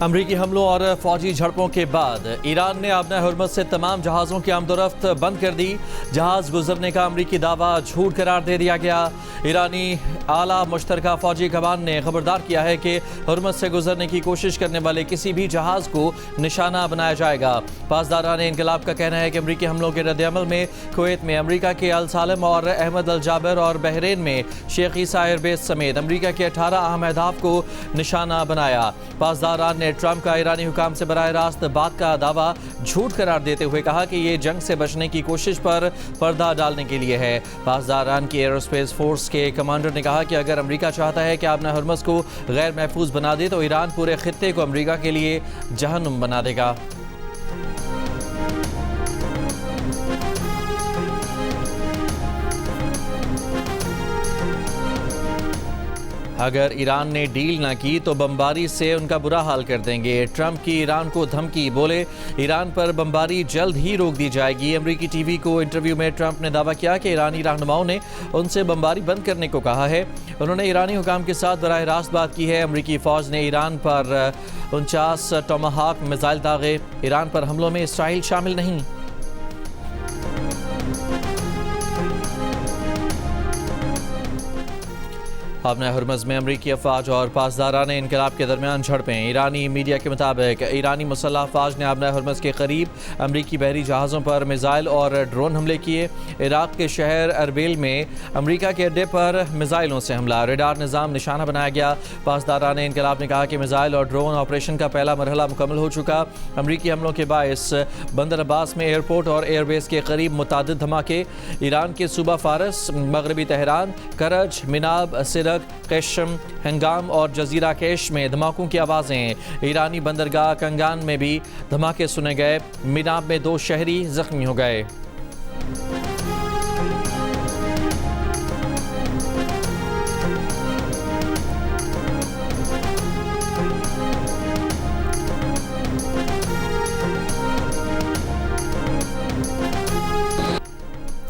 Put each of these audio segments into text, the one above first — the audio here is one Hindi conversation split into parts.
अमरीकी हमलों और फौजी झड़पों के बाद ईरान ने अपना हुर्मुज़ से तमाम जहाज़ों की आमदोरफ्त बंद कर दी। जहाज़ गुजरने का अमरीकी दावा झूठ करार दे दिया गया। ईरानी आला मुश्तरका फौजी कमान ने खबरदार किया है कि हुर्मुज़ से गुजरने की कोशिश करने वाले किसी भी जहाज़ को निशाना बनाया जाएगा। पासदारान इनकलाब का कहना है कि अमरीकी हमलों के रद्द-ए-अमल में कुवैत में अमरीका के अल सालम और अहमद अल जाबर और बहरीन में शेख ईसा एयरबेस समेत अमरीका के 18 अहम अहदाफ को निशाना बनाया। पासदारान ने ट्रंप का ईरानी हुकाम से बराह रास्त बात का दावा झूठ करार देते हुए कहा कि ये जंग से बचने की कोशिश पर पर्दा डालने के लिए है। पासदारान की एयरोस्पेस फोर्स के कमांडर ने कहा कि अगर अमरीका चाहता है कि अपना हुर्मुज़ को गैर महफूज बना दे तो ईरान पूरे खित्ते को अमरीका के लिए जहन्नुम बना देगा। अगर ईरान ने डील ना की तो बमबारी से उनका बुरा हाल कर देंगे। ट्रंप की ईरान को धमकी, बोले ईरान पर बमबारी जल्द ही रोक दी जाएगी। अमरीकी टीवी को इंटरव्यू में ट्रंप ने दावा किया कि ईरानी रहनुमाओं ने उनसे बमबारी बंद करने को कहा है। उन्होंने ईरानी हुकाम के साथ बराह रास्त बात की है। अमरीकी फ़ौज ने ईरान पर 49 टोमाहाक मिसाइल दागे। ईरान पर हमलों में इसराइल शामिल नहीं। अपने हुर्मुज़ में अमरीकी अफवाज और पासदारान इनकलाब के दरमियान झड़पें। ईरानी मीडिया के मुताबिक ईरानी मुसल्लह अफवाज ने अपने हुर्मुज़ के करीब अमरीकी बहरी जहाज़ों पर मिसाइल और ड्रोन हमले किए। इराक़ के शहर अरबिल में अमरीका के अड्डे पर मिसाइलों से हमला, रेडार निज़ाम निशाना बनाया गया। पासदारान इनकलाब ने कहा कि मिसाइल और ड्रोन ऑपरेशन का पहला मरहला मुकम्मल हो चुका। अमरीकी हमलों के बायस बंदर अब्बास में एयरपोर्ट और एयरबेस के करीब मुतादिद धमाके। ईरान के सूबा फारस, मगरबी तेहरान, करज, मिनाब, सिरक, कैशम, हंगाम और जजीरा कैश में धमाकों की आवाज़ें। ईरानी बंदरगाह कंगान में भी धमाके सुने गए। मिनाब में 2 शहरी जख्मी हो गए।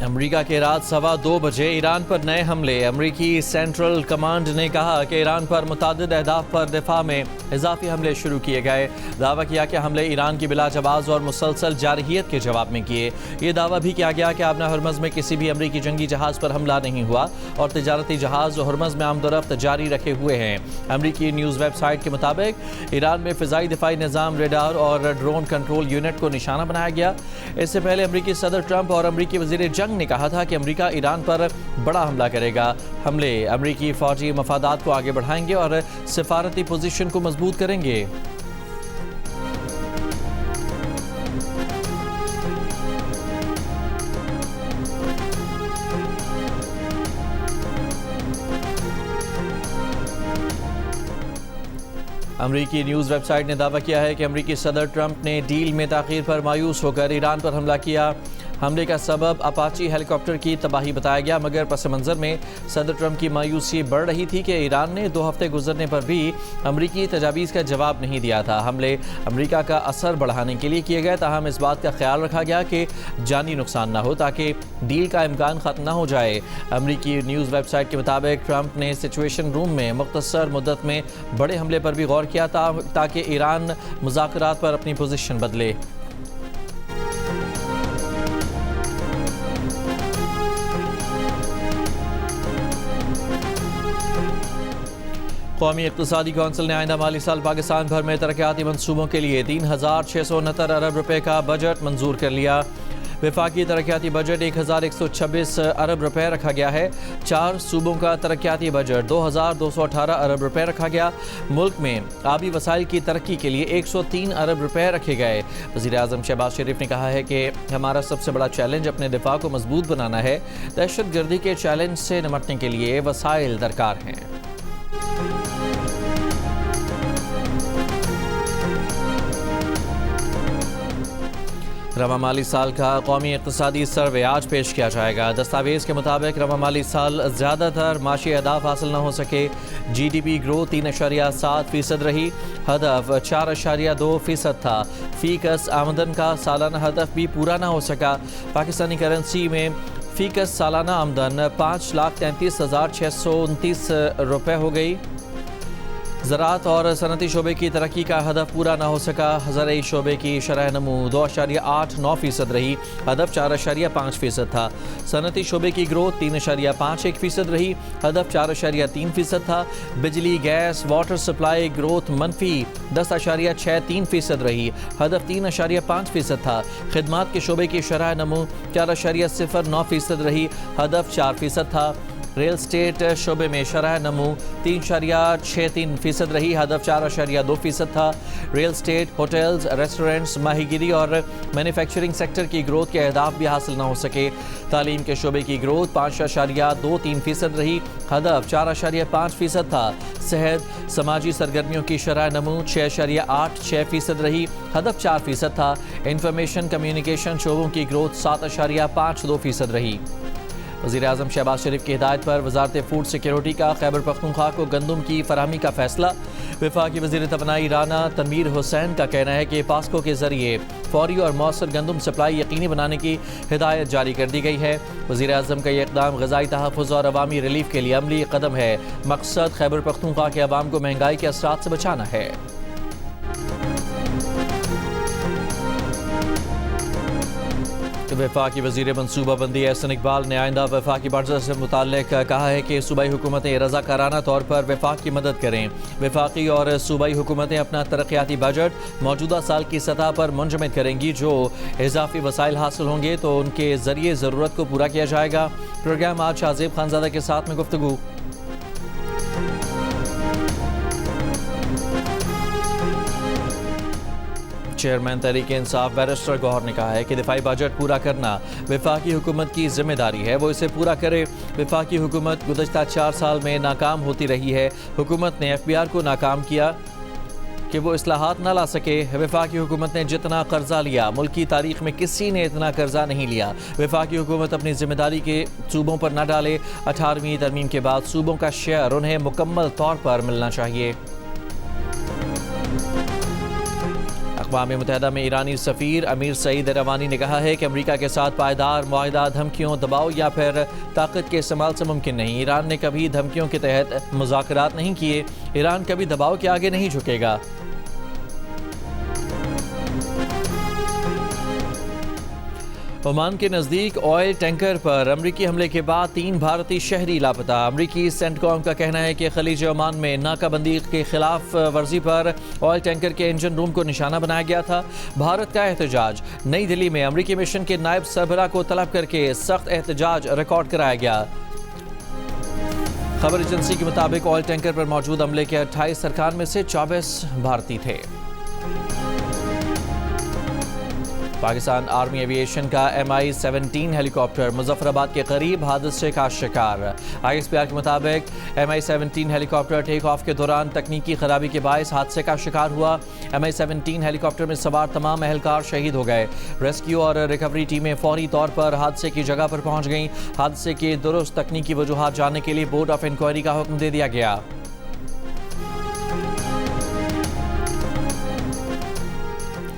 अमरीका के रात 2:15 बजे ईरान पर नए हमले। अमरीकी सेंट्रल कमांड ने कहा कि ईरान पर मुतादिद अहदाफ पर दिफा में इजाफी हमले शुरू किए गए। दावा किया कि हमले ईरान की बिलाजवाब और मुसलसल जारहियत के जवाब में किए। ये दावा भी किया गया कि अपना हुर्मुज़ में किसी भी अमरीकी जंगी जहाज़ पर हमला नहीं हुआ और तिजारती जहाज़ हुर्मुज़ में आमदोरफ्त जारी रखे हुए हैं। अमरीकी न्यूज़ वेबसाइट के मुताबिक ईरान में फ़िज़ाई दिफाई निज़ाम, रेडार और ड्रोन कंट्रोल यूनिट को निशाना बनाया गया। इससे पहले अमरीकी सदर ट्रंप और अमरीकी वज़ीर जंग ने कहा था कि अमरीका ईरान पर बड़ा हमला करेगा। हमले अमरीकी फौजी मफादात को आगे बढ़ाएंगे और सिफारती पोजीशन को मजबूत करेंगे। अमरीकी न्यूज़ वेबसाइट ने दावा किया है कि अमरीकी सदर ट्रंप ने डील में ताख़ीर पर मायूस होकर ईरान पर हमला किया। हमले का सबब अपाची हेलीकॉप्टर की तबाही बताया गया, मगर पस मंज़र में सदर ट्रंप की मायूसी बढ़ रही थी कि ईरान ने 2 हफ्ते गुजरने पर भी अमरीकी तजावीज़ का जवाब नहीं दिया था। हमले अमरीका का असर बढ़ाने के लिए किए गए, ताहम इस बात का ख्याल रखा गया कि जानी नुकसान ना हो ताकि डील का इम्कान ख़त्म ना हो जाए। अमरीकी न्यूज़ वेबसाइट के मुताबिक ट्रंप ने सिचुएशन रूम में मुख्तसर मुद्दत में बड़े हमले पर भी गौर किया ताकि ईरान मुज़ाकरात पर अपनी पोजीशन बदले। कौमी इक़्तिसादी कौंसिल ने आइंदा माली साल पाकिस्तान भर में तरक्याती मनसूबों के लिए 3,669 अरब रुपए का बजट मंजूर कर लिया। वफाकी तरक्याती बजट 1,126 अरब रुपए रखा गया है। 4 सूबों का तरक्याती बजट 2,218 अरब रुपए रखा गया। मुल्क में आबी वसाइल की तरक्की के लिए 103 अरब रुपए रखे गए। वज़ीर आज़म शहबाज शरीफ ने कहा है कि हमारा सबसे बड़ा चैलेंज अपने दिफा को मजबूत बनाना है। दहशत गर्दी के चैलेंज से निपटने के लिए वसाइल दरकार हैं। रवा माली साल का कौमी इक़्तिसादी सर्वे आज पेश किया जाएगा। दस्तावेज़ के मुताबिक रवा माली साल ज़्यादातर माशी अहदाफ हासिल न हो सके। GDP ग्रोथ 3.7% रही। हदफ 4.2% था। फ़ीकस आमदन का सालाना हदफ भी पूरा ना हो सका। पाकिस्तानी करेंसी में फ़ीकस सालाना आमदन 5,33,629 रुपये हो गई। ज़राअत और सनती शोबे की तरक्की का हदफ पूरा न हो सका। ज़राई शोबे की शरह नमू 2.89% रही, हदफ 4.5% था। सनती शोबे की ग्रोथ 3.51% रही, हदफ 4.3% था। बिजली, गैस, वाटर सप्लाई ग्रोथ मनफी 10.63% रही, हदफ 3.5% था। खिदमात के शोबे की शरह नमू 4.09% रही, हदफ 4% था। रियल स्टेट शोबे में शरह नमू 3.63% रही, हदफ 4.2% था। रियल स्टेट, होटल्स, रेस्टोरेंट्स, माहीगिरी और मैन्युफैक्चरिंग सेक्टर की ग्रोथ के अहदाफ भी हासिल न हो सके। तालीम के शोबे की ग्रोथ 5.23% रही, हदफ 4.5% था। सेहत, समाजी सरगर्मियों की शरह नमू 6.86% रही, हदफ 4% था। इंफॉर्मेशन कम्युनिकेशन शोबों की ग्रोथ 7.52% रही। वज़ीर-ए-आज़म शहबाज शरीफ की हिदायत पर वजारत फूड सिक्योरिटी का खैबर पख्तूनख्वा को गंदम की फराहमी का फैसला। वफाकी वज़ीर तवानाई राना तनवीर हुसैन का कहना है कि पास्को के ज़रिए फौरी और मौसर गंदम सप्लाई यकीनी बनाने की हिदायत जारी कर दी गई है। वज़ीर-ए-आज़म का ये इक़दाम ग़ज़ाई तहफ़्फ़ुज़ और अवामी रिलीफ के लिए अमली कदम है। मकसद खैबर पख्तूनख्वा के अवाम को महंगाई के असरात से बचाना है। वफाकी वज़ीर मनसूबाबंदी एहसन इकबाल ने आइंदा वफाकी बजट से मुताल्लिक कहा है कि सूबाई हुकूमतें रज़ाकाराना तौर पर वफाक की मदद करें। वफाकी और सूबाई हुकूमतें अपना तरक्याती बजट मौजूदा साल की सतह पर मुंजमद करेंगी। जो इजाफी वसाइल हासिल होंगे तो उनके ज़रिए ज़रूरत को पूरा किया जाएगा। प्रोग्राम आज शाहज़ेब खानज़ादा के साथ में गुफ्तगू। चेयरमैन तहरीक इंसाफ बैरिस्टर गौहर ने कहा है कि दिफाई बजट पूरा करना वफाकी हुकूमत की जिम्मेदारी है, वो इसे पूरा करे। वफाकी हुकूमत गुज़श्ता 4 साल में नाकाम होती रही है। हुकूमत ने FBR को नाकाम किया कि वो इस्लाहात न ला सके। वफाकी हुकूमत ने जितना कर्जा लिया, मुल्क की तारीख में किसी ने इतना कर्जा नहीं लिया। वफाकी हुकूमत अपनी जिम्मेदारी के सूबों पर न डाले। 18वीं तरमीम के बाद सूबों का शेयर उन्हें मुकम्मल तौर पर मिलना चाहिए। अक़वाम मुत्तहिदा में ईरानी सफ़ीर अमीर सईद रवानी ने कहा है कि अमरीका के साथ पायदार मुआहिदा धमकियों, दबाव या फिर ताकत के इस्तेमाल से मुमकिन नहीं। ईरान ने कभी धमकियों के तहत मुज़ाकरात नहीं किए। ईरान कभी दबाव के आगे नहीं झुकेगा। ओमान के नज़दीक ऑयल टैंकर पर अमरीकी हमले के बाद 3 भारतीय शहरी लापता। अमरीकी सेंटकॉम का कहना है कि खलीज ओमान में नाकाबंदी के खिलाफ वर्जी पर ऑयल टैंकर के इंजन रूम को निशाना बनाया गया था। भारत का एहतजाज। नई दिल्ली में अमरीकी मिशन के नायब सरबराह को तलब करके सख्त एहतजाज रिकॉर्ड कराया गया। खबर एजेंसी के मुताबिक ऑयल टैंकर पर मौजूद अमले के 28 अरकान में से 24 भारतीय थे। पाकिस्तान आर्मी एविएशन का MI-17 हेलीकॉप्टर मुजफ्फराबाद के करीब हादसे का शिकार। ISPR के मुताबिक MI-17 हेलीकॉप्टर टेक ऑफ के दौरान तकनीकी खराबी के बायस हादसे का शिकार हुआ। MI-17 हेलीकॉप्टर में सवार तमाम एहलकार शहीद हो गए। रेस्क्यू और रिकवरी टीमें फौरी तौर पर हादसे की जगह पर पहुंच गईं। हादसे के दुरुस्त तकनीकी वजूहात जानने के लिए बोर्ड ऑफ इंक्वायरी का हुक्म दे दिया गया।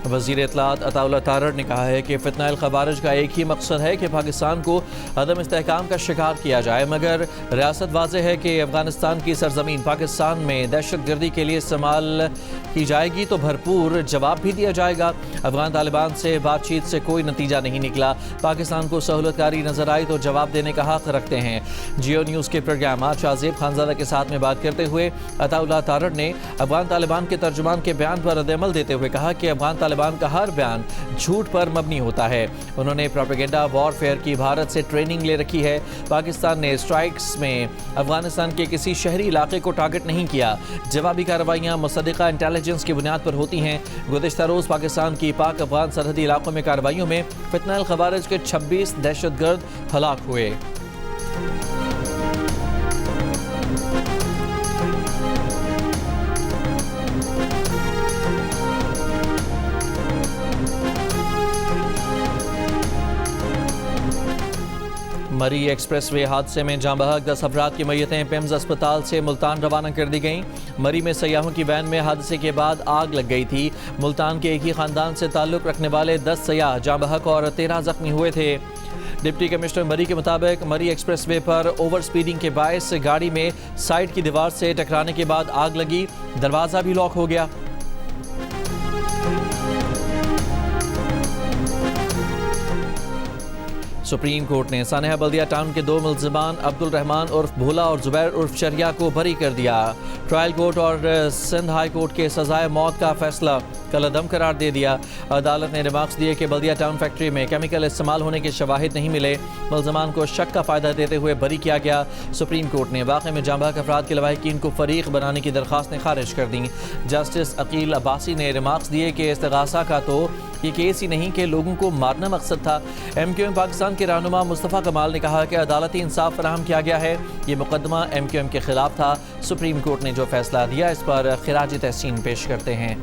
वज़ीर इत्तलात अताउल्लाह तारड़ ने कहा है कि फितनाइल खवारिज का एक ही मकसद है कि पाकिस्तान को अदम इस्तेहकाम का शिकार किया जाए, मगर रियासत वाज़ेह है कि अफगानिस्तान की सरजमीन पाकिस्तान में दहशत गर्दी के लिए इस्तेमाल की जाएगी तो भरपूर जवाब भी दिया जाएगा। अफगान तालिबान से बातचीत से कोई नतीजा नहीं निकला। पाकिस्तान को सहूलतकारी नजर आई तो जवाब देने का हक रखते हैं। जियो न्यूज़ के प्रोग्राम आज शाहज़ेब खानज़ादा के साथ में बात करते हुए अताउल्लाह तारड़ ने अफगान तालिबान के तर्जुमान के बयान पर रद्द-ए-अमल देते हुए कहा कि अफगान तालिबान का हर बयान झूठ पर मबनी होता है। उन्होंने प्रोपेगेंडा वॉरफेयर की भारत से ट्रेनिंग ले रखी है। पाकिस्तान ने स्ट्राइक्स में अफगानिस्तान के किसी शहरी इलाके को टारगेट नहीं किया। जवाबी कार्रवाइयाँ मुसद्दिक़ा इंटेलिजेंस की बुनियाद पर होती हैं। गुज़िश्ता रोज़ पाकिस्तान की पाक अफगान सरहदी इलाकों में कार्रवाइयों में फितनाइल खवारिज के 26 दहशतगर्द हलाक हुए। मरी एक्सप्रेसवे हादसे में जाँ बहक 10 अफराद की मैयतें पिम्स अस्पताल से मुल्तान रवाना कर दी गईं। मरी में सयाहों की वैन में हादसे के बाद आग लग गई थी। मुल्तान के एक ही खानदान से ताल्लुक़ रखने वाले 10 सयाह जाँ बहक और 13 जख्मी हुए थे। डिप्टी कमिश्नर मरी के मुताबिक मरी एक्सप्रेसवे पर ओवर स्पीडिंग के बायस गाड़ी में साइड की दीवार से टकराने के बाद आग लगी, दरवाजा भी लॉक हो गया। सुप्रीम कोर्ट ने सानेहा बल्दिया टाउन के 2 मुल्जिमान अब्दुल रहमान उर्फ भोला और जुबैर उर्फ शरिया को बरी कर दिया। ट्रायल कोर्ट और सिंध हाई कोर्ट के सजाए मौत का फैसला कलअदम करार दे दिया। अदालत ने रिमार्क्स दिए कि बल्दिया टाउन फैक्ट्री में केमिकल इस्तेमाल होने के शवाहिद नहीं मिले, मुल्जिमान को शक का फ़ायदा देते हुए बरी किया गया। सुप्रीम कोर्ट ने वाक़े में जांबाज़ अफराद के लवाहिकीन को फरीक बनाने की दरख्वास्तें खारिज कर दी। जस्टिस अकील अब्बासी ने रिमार्क्स दिए कि इस्तिगासा का तो ये केस ही नहीं कि लोगों को मारना मकसद था। MQM पाकिस्तान के रहनुमा मुस्तफ़ा कमाल ने कहा कि अदालती इंसाफ फराहम किया गया है, ये मुकदमा MQM के खिलाफ था। सुप्रीम कोर्ट ने जो फैसला दिया इस पर खिराज तहसीन पेश करते हैं।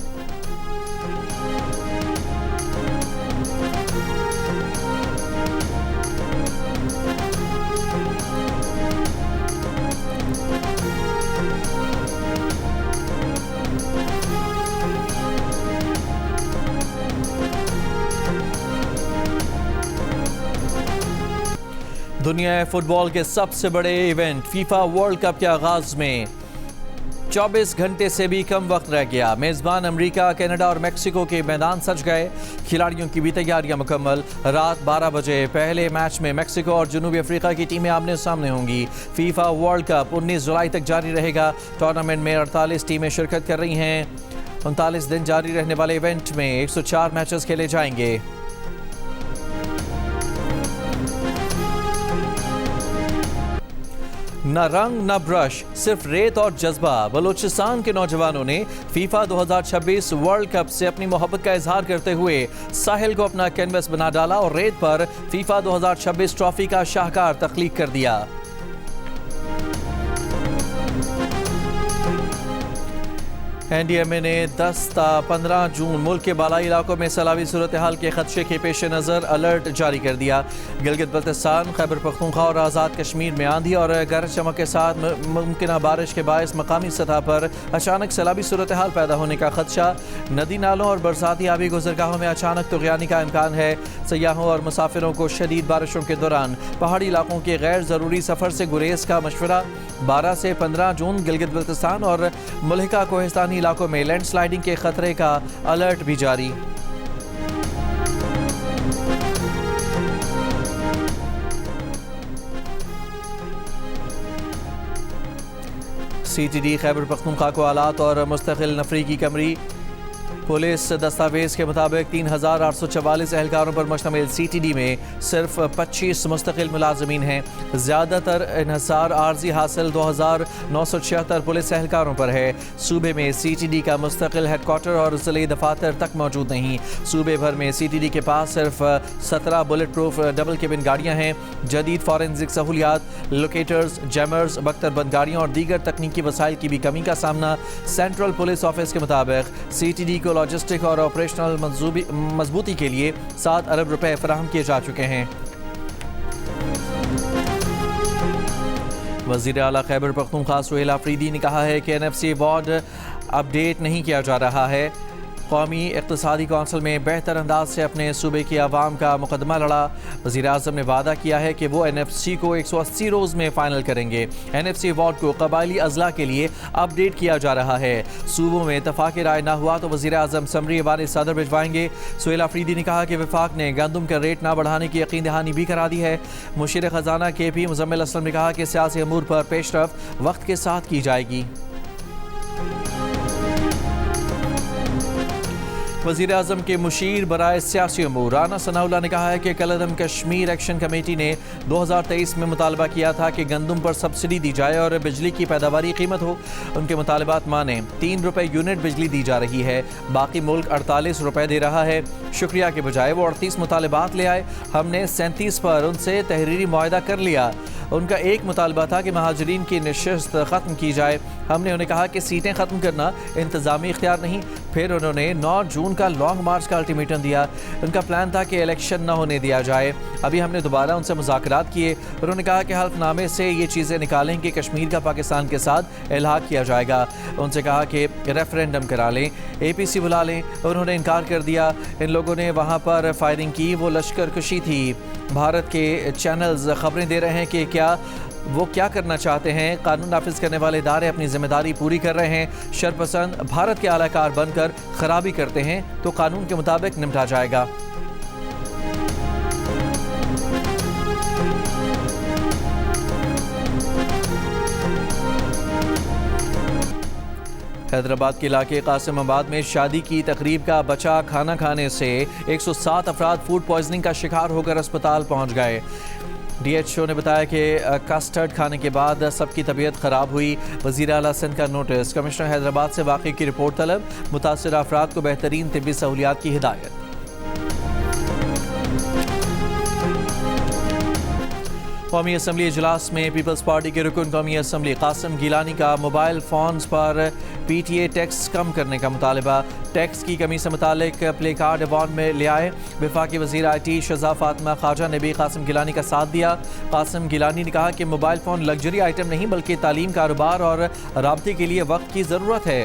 दुनिया फुटबॉल के सबसे बड़े इवेंट फीफा वर्ल्ड कप के आगाज में 24 घंटे से भी कम वक्त रह गया। मेज़बान अमेरिका, कनाडा और मेक्सिको के मैदान सज गए। खिलाड़ियों की भी तैयारियां मुकम्मल। रात 12 बजे पहले मैच में मेक्सिको और जनूबी अफ्रीका की टीमें आमने सामने होंगी। फीफा वर्ल्ड कप 19 जुलाई तक जारी रहेगा। टूर्नामेंट में 48 टीमें शिरकत कर रही हैं। 39 दिन जारी रहने वाले इवेंट में 104 मैचेस खेले जाएंगे। न रंग न ब्रश, सिर्फ रेत और जज्बा। बलूचिस्तान के नौजवानों ने फीफा 2026 वर्ल्ड कप से अपनी मोहब्बत का इजहार करते हुए साहिल को अपना कैनवस बना डाला और रेत पर फीफा 2026 ट्रॉफी का शाहकार तख्लीक कर दिया। NDMA ने 10 ता 15 जून मुल्क के बालाई इलाकों में सैलाबी सूरत हाल के खदशे के पेश नज़र अलर्ट जारी कर दिया। गिलगित बल्तिस्तान, खैबर पख्तूनख्वा और आज़ाद कश्मीर में आंधी और गरज चमक के साथ मुमकिन बारिश के बायस मकामी सतह पर अचानक सैलाबी सूरत हाल पैदा होने का खदशा। नदी नालों और बरसाती आबी गुजरगाहों में अचानक तुग़यानी का इम्कान है। सयाहों और मुसाफिरों को शदीद बारिशों के दौरान पहाड़ी इलाकों के गैर ज़रूरी सफ़र से गुरेज का मशवरा। 12 से 15 जून गिलगित बल्तिस्तान और मुल्हिका कोहिस्तानी इलाकों में लैंडस्लाइडिंग के खतरे का अलर्ट भी जारी। CTD खैबर पख्तूनख्वा को आलात और मुस्तकिल नफरी की कमरी। पुलिस दस्तावेज के मुताबिक 3844 एहलकारों पर मुश्तमिल CTD में सिर्फ 25 मुस्तकिल मुलाजमीन हैं। ज़्यादातर इन्हसार आर्जी हासिल 2976 पुलिस एहलकारों पर है। सूबे में CTD का मुस्तकिल हेडक्वार्टर और ज़िले दफातर तक मौजूद नहीं। सूबे भर में CTD के पास सिर्फ 17 बुलेट प्रूफ डबल केबिन गाड़ियाँ हैं। जदीद फॉरेंसिक सहूलियात, लोकेटर्स, जैमर्स, बख्तरबंद गाड़ियाँ और दीगर तकनीकी वसाइल की भी कमी का सामना। सेंट्रल पुलिस ऑफिस के मुताबिक CTD को लॉजिस्टिक और ऑपरेशनल मजबूती के लिए 7 अरब रुपए फराहम किए जा चुके हैं। वज़ीर आला खैबर पख्तूनख्वा सुहेल आफरीदी ने कहा है कि NFC अवार्ड अपडेट नहीं किया जा रहा है। कौमी इक़्तिसादी कौंसिल में बेहतर अंदाज से अपने सूबे की आवाम का मुकदमा लड़ा। वज़ीर आज़म ने वादा किया है कि वो NFC को 180 रोज़ में फ़ाइनल करेंगे। NFC अवार्ड को कबायली अज़ला के लिए अपडेट किया जा रहा है। सूबों में इत्तफ़ाक़ राय ना हुआ तो वज़ीर आज़म समरी अवान सदर भिजवाएंगे। सुहेल आफरीदी ने कहा कि वफाक ने गंदम का रेट ना बढ़ाने की यकीन दहानी भी करा दी है। मुशीर ख़जाना KP मुज़म्मिल असलम ने कहा कि सियासी अमूर पर पेशरफ़्त वक्त के साथ की जाएगी। वज़ीर आज़म के मुशीर बराए सियासी अमूर राना सनाउल्लाह ने कहा है कि कलअदम कश्मीर एक्शन कमेटी ने 2023 में मुतालबा किया था कि गंदम पर सब्सिडी दी जाए और बिजली की पैदावारी कीमत हो। उनके मुतालबात माने 3 रुपये यूनिट बिजली दी जा रही है, बाकी मुल्क 48 रुपये दे रहा है। शुक्रिया के बजाय वो 38 मुतालबात ले आए। हमने 37 पर उनसे तहरीरी मुआहदा कर लिया। उनका एक मुतालबा था कि महाजरीन की नशिस्त ख़त्म की जाए। हमने उन्हें कहा कि सीटें ख़त्म करना इंतज़ामी इख्तियार नहीं। फिर उन्होंने 9 जून का लॉन्ग मार्च का अल्टीमेटम दिया। उनका प्लान था कि इलेक्शन न होने दिया जाए। अभी हमने दोबारा उनसे मुज़ाकरात किए। उन्होंने कहा कि हल्फनामे से ये चीज़ें निकालें कि कश्मीर का पाकिस्तान के साथ इल्हाक किया जाएगा। उनसे कहा कि रेफरेंडम करा लें, APC बुला लें। उन्होंने इनकार कर दिया। इन लोगों ने वहाँ पर फायरिंग की, वो लश्कर कुशी थी। भारत के चैनल्स खबरें दे रहे हैं कि वो क्या करना चाहते हैं। कानून नाफिज करने वाले इदारे अपनी जिम्मेदारी पूरी कर रहे हैं। शरपसंद भारत के आलाकार बनकर खराबी करते हैं तो कानून के मुताबिक निपटा जाएगा। हैदराबाद के इलाके कासिमाबाद में शादी की तकरीब का बचा खाना खाने से 107 अफराद फूड पॉइजनिंग का शिकार होकर अस्पताल पहुंच गए। DHO ने बताया कि कस्टर्ड खाने के बाद सबकी तबीयत ख़राब हुई। वज़ीर आला सिंध का नोटिस, कमिश्नर हैदराबाद से वाक़ई की रिपोर्ट तलब, मुतासर अफराद को बेहतरीन तिब्बी सहूलियात की हिदायत। कौमी असम्बली इजलास में पीपल्स पार्टी के रुकन कौमी असम्बली कासिम गिलानी का मोबाइल फ़ोन्स पर PTA टैक्स कम करने का मुतालबा। टैक्स की कमी से मुतालिक प्ले कार्ड अवार्ड में ले आए। वफाकी वज़ीर IT शहज़ाद फातिमा ख्वाजा ने भी कासिम गिलानी का साथ दिया। कासिम गिलानी ने कहा कि मोबाइल फ़ोन लग्जरी आइटम नहीं बल्कि तालीम, कारोबार और राब्ते के लिए वक्त की ज़रूरत है।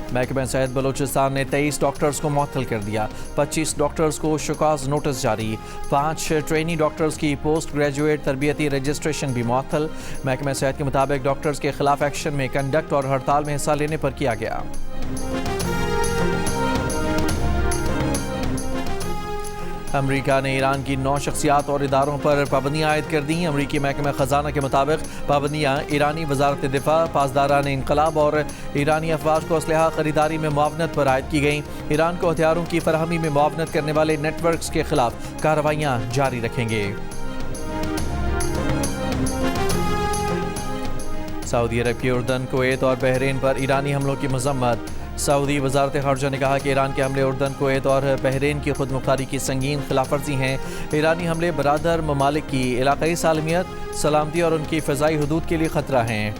महकमा सेहत बलोचिस्तान ने 23 डॉक्टर्स को मुअत्तल कर दिया। 25 डॉक्टर्स को शुकाज नोटिस जारी। 5 ट्रेनी डॉक्टर्स की पोस्ट ग्रेजुएट तरबियती रजिस्ट्रेशन भी मुअत्तल। महकमा सेहत के मुताबिक डॉक्टर्स के खिलाफ एक्शन में कंडक्ट और हड़ताल में हिस्सा लेने पर किया गया। अमरीका ने ईरान की 9 शख्सियात और इदारों पर पाबंदियाँ आयद कर दी। अमरीकी महकमा ख़जाना के मुताबिक पाबंदियाँ ईरानी वजारत दिफा, पासदारान इनकलाब और ईरानी अफवाज को असलहा खरीदारी में मुआवनत पर आयद की गई। ईरान को हथियारों की फराहमी में मुआवनत करने वाले नेटवर्क्स के खिलाफ कार्रवाइयाँ जारी रखेंगे। सऊदी अरब की उर्दन, कुवैत और बहरीन पर ईरानी हमलों की मजम्मत। सऊदी वजारत ख़ारजा ने कहा कि ईरान के हमले उर्दन, कुवैत और बहरीन की खुद मुख्तारी की संगीन खिलाफवर्जी हैं। ईरानी हमले बरादर ममालिक की इलाकाई सालमियत, सलामती और उनकी फ़िज़ाई हदूद के लिए ख़तरा हैं।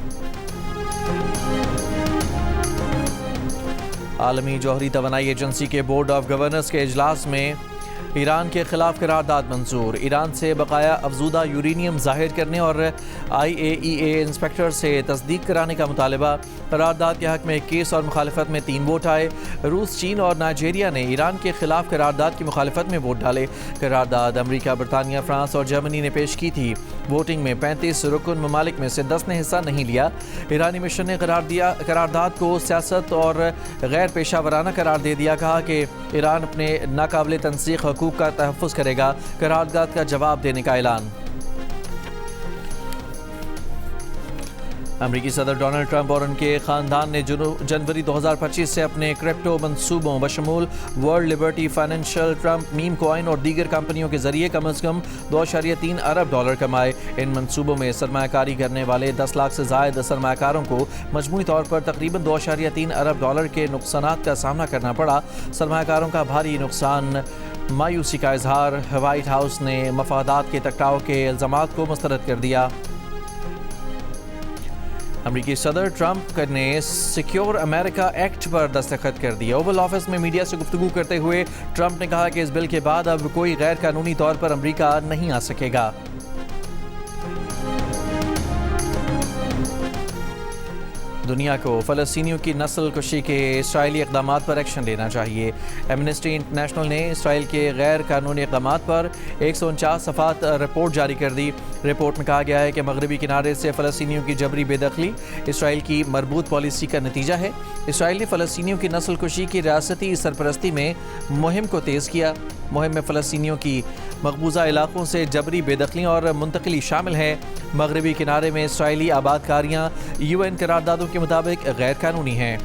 आलमी जौहरी तवानाई एजेंसी के बोर्ड ऑफ गवर्नर्स के इजलास में ईरान के खिलाफ करारदाद मंजूर। ईरान से बकाया अफजूदा यूरेनियम जाहिर करने और IAEA इंस्पेक्टर से तस्दीक कराने का मुतालबा। करारदाद के हक में 21 और मुखालफत में 3 वोट आए। रूस, चीन और नाइजीरिया ने ईरान के खिलाफ करारदाद की मुखालफत में वोट डाले। करारदाद अमरीका, बरतानिया, फ्रांस और जर्मनी ने पेश की थी। वोटिंग में 35 रुकन ममालिक में से 10 ने हिस्सा नहीं लिया। ईरानी मिशन ने करारदाद को सियासत और गैर पेशा वराना करार दे दिया। कहा कि ईरान अपने नाकाबिल तनसीख हकूक़ का तहफ़्फ़ुज़ करेगा। करारदाद का जवाब देने का ऐलान। अमरीकी सदर डोनाल्ड ट्रंप और उनके ख़ानदान ने जनवरी 2025 से अपने क्रिप्टो मंसूबों बशमूल World Liberty Financial, Trump meme coin और दीगर कंपनियों के जरिए कम अज़ कम $2.3 अरब कमाए। इन मंसूबों में सरमायाकारी करने वाले 10 लाख से ज़ायद सरमायाकारों को मजमूई तौर पर तकरीबन $2.3 अरब के नुकसानात का सामना करना पड़ा। सरमायाकारों का भारी नुकसान, मायूसी का इजहार। वाइट हाउस ने मफादात के टकराव के इल्ज़ामात को मुस्तरद कर दिया। अमरीकी सदर ट्रंप ने सिक्योर अमेरिका एक्ट पर दस्तखत कर दिया। ओवल ऑफिस में मीडिया से गुफ्तगू करते हुए ट्रंप ने कहा कि इस बिल के बाद अब कोई गैर कानूनी तौर पर अमरीका नहीं आ सकेगा। दुनिया को फ़लस्तीनियों की नस्ल कुशी के इसराइली इक़दामात पर एक्शन लेना चाहिए। एमनेस्टी इंटरनेशनल ने इसराइल के गैर कानूनी इक़दामात पर 149 सफ़ात रिपोर्ट जारी कर दी। रिपोर्ट में कहा गया है कि मगरबी किनारे से फ़लस्तीनियों की जबरी बेदखली इसराइल की मरबूत पॉलिसी का नतीजा है। इसराइल ने फ़लस्तीनियों की नस्ल कुशी की रियासती सरपरस्ती में मुहिम को तेज़ किया। मुहिम में फ़लस्तीनियों की मकबूजा इलाकों से जबरी बेदखली और मुंतकिली शामिल है। मगरबी किनारे में इसराइली आबादकारियाँ UN करारदादों के मुताबिक गैर कानूनी हैं।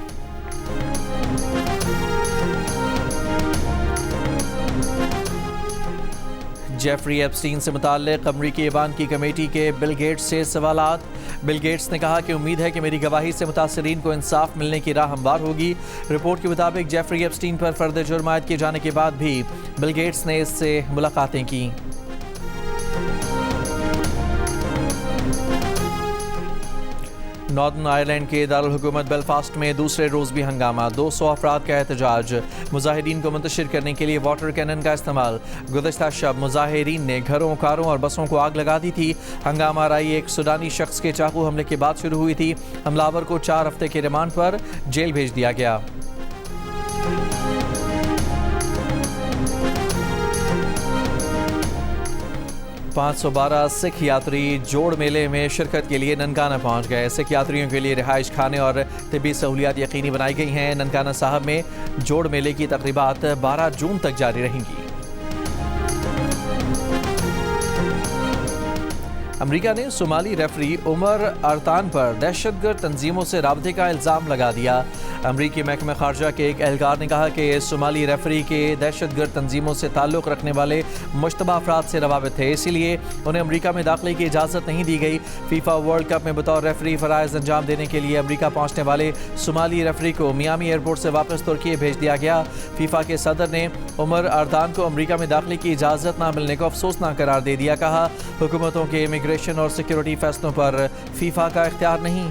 जेफरी एप्स्टीन से मुताल्लिक अमरीकी ऐवान की कमेटी के बिल गेट्स से सवालात। बिल गेट्स ने कहा कि उम्मीद है कि मेरी गवाही से मुतासरीन को इंसाफ मिलने की राह हमवार होगी। रिपोर्ट के मुताबिक जेफरी एप्स्टीन पर फर्द जुर्म आयद किए जाने के बाद भी बिल गेट्स ने इससे मुलाकातें की। नॉर्दर्न आयरलैंड के दारुल हुकूमत बेलफास्ट में दूसरे रोज़ भी हंगामा। 200 अफराद का एहतजाज। मुजाहिदीन को मुंतशिर करने के लिए वाटर कैनन का इस्तेमाल। गुज़श्ता शब मुजाहिरीन ने घरों, कारों और बसों को आग लगा दी थी। हंगामा राई एक सुडानी शख्स के चाकू हमले के बाद शुरू हुई थी। हमलावर को 4 हफ्ते के रिमांड पर जेल भेज दिया गया। $512 सिख यात्री जोड़ मेले में शिरकत के लिए ननकाना पहुंच गए। सिख यात्रियों के लिए रिहाइश खाने और तिब्बी सहूलियात यकीनी बनाई गई हैं। ननकाना साहब में जोड़ मेले की तकरीबात 12 जून तक जारी रहेंगी। अमेरिका ने सोमाली रेफरी उमर अरतान पर दहशतगर्द तंजीमों से राबते का इल्ज़ाम लगा दिया। अमरीकी महकमा खारजा के एक एहलकार ने कहा कि सोमाली रेफरी के दहशतगर्द तंजीमों से ताल्लुक़ रखने वाले मुश्तबा अफराद से रवाबित थे, इसीलिए उन्हें अमरीका में दाखिले की इजाज़त नहीं दी गई। फीफा वर्ल्ड कप में बतौर रेफरी फ़राइज़ अंजाम देने के लिए अमरीका पहुँचने वाले सोमाली रेफरी को मियामी एयरपोर्ट से वापस तुर्की भेज दिया गया। फीफा के सदर ने उमर अरतान को अमरीका में दाखिले की इजाज़त न मिलने को अफसोसनाक करार दे दिया। कहा, हुकूमतों के इमिग्रेशन और सिक्योरिटी फैसलों पर फीफा का इख्तियार नहीं।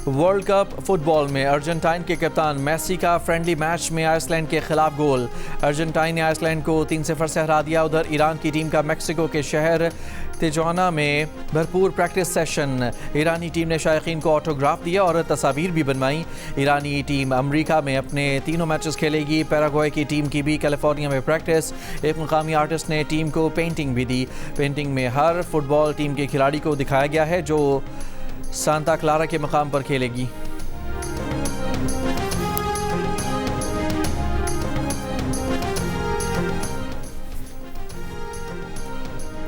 वर्ल्ड कप फुटबॉल में अर्जेंटाइन के कप्तान मेसी का फ्रेंडली मैच में आइसलैंड के खिलाफ गोल। अर्जेंटाइन ने आइसलैंड को 3-0 से हरा दिया। उधर ईरान की टीम का मैक्सिको के शहर तिजुआना में भरपूर प्रैक्टिस सेशन। ईरानी टीम ने शायकीन को ऑटोग्राफ दिया और तस्वीर भी बनवाई। ईरानी टीम अमेरिका में अपने 3 मैचेस खेलेगी। पैराग्वे की टीम की भी कैलिफोर्निया में प्रैक्टिस। एक मुकामी आर्टिस्ट ने टीम को पेंटिंग भी दी। पेंटिंग में हर फुटबॉल टीम के खिलाड़ी को दिखाया गया है जो सांता क्लारा के मकाम पर खेलेगी।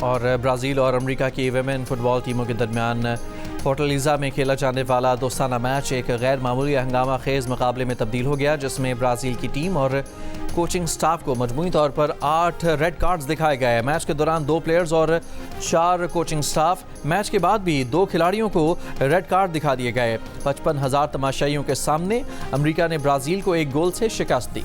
और ब्राज़ील और अमेरिका की वुमेन फुटबॉल टीमों के दरमियान फोर्टलीज़ा में खेला जाने वाला दोस्ताना मैच एक गैर मामूली हंगामा खेज़ मुकाबले में तब्दील हो गया, जिसमें ब्राज़ील की टीम और कोचिंग स्टाफ को मजमूई तौर पर 8 रेड कार्ड्स दिखाए गए। मैच के दौरान 2 प्लेयर्स और 4 कोचिंग स्टाफ। मैच के बाद भी 2 खिलाड़ियों को रेड कार्ड दिखा दिए गए। 55,000 तमाशाइयों के सामने अमेरिका ने ब्राज़ील को 1 गोल से शिकस्त दी।